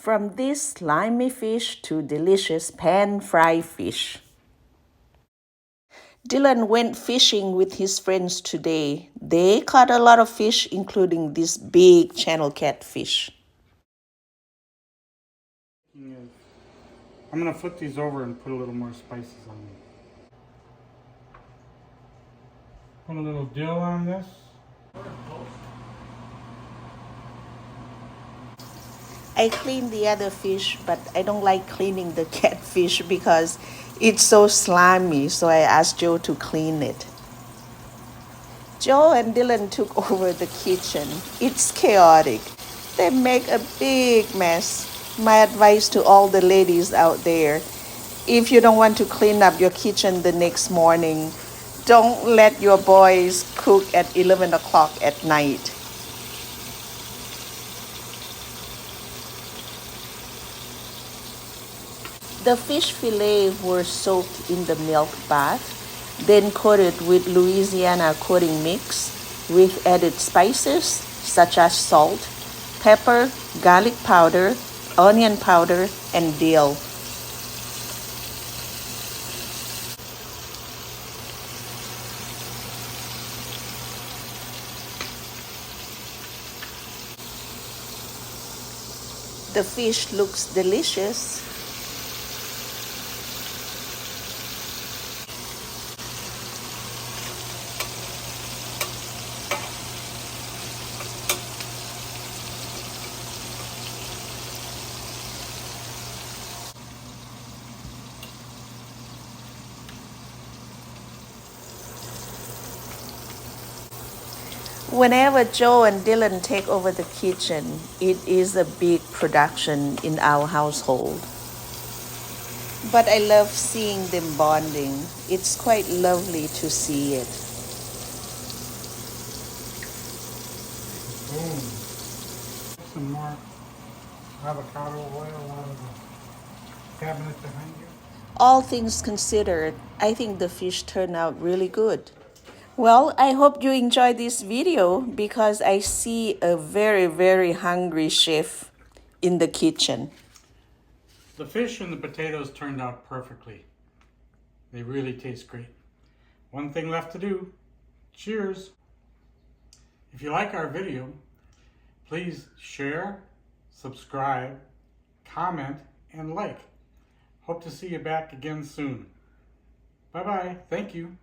From this slimy fish to delicious pan-fried fish. Dylan went fishing with his friends today. They caught a lot of fish, including this big channel catfish. I'm going to flip these over and put a little more spices on them. Put a little dill on this. I cleaned the other fish, but I don't like cleaning the catfish because it's so slimy, so I asked Joe to clean it. Joe and Dylan took over the kitchen. It's chaotic. They make a big mess. My advice to all the ladies out there, if you don't want to clean up your kitchen the next morning, don't let your boys cook at 11 o'clock at night. The fish fillet were soaked in the milk bath, then coated with Louisiana coating mix with added spices such as salt, pepper, garlic powder, onion powder, and dill. The fish looks delicious. Whenever Joe and Dylan take over the kitchen, it is a big production in our household. But I love seeing them bonding. It's quite lovely to see it. Boom. Some more avocado oil out of the cabinet behind you. All things considered, I think the fish turned out really good. Well, I hope you enjoyed this video because I see a very, very hungry chef in the kitchen. The fish and the potatoes turned out perfectly. They really taste great. One thing left to do. Cheers. If you like our video, please share, subscribe, comment, and like. Hope to see you back again soon. Bye-bye. Thank you.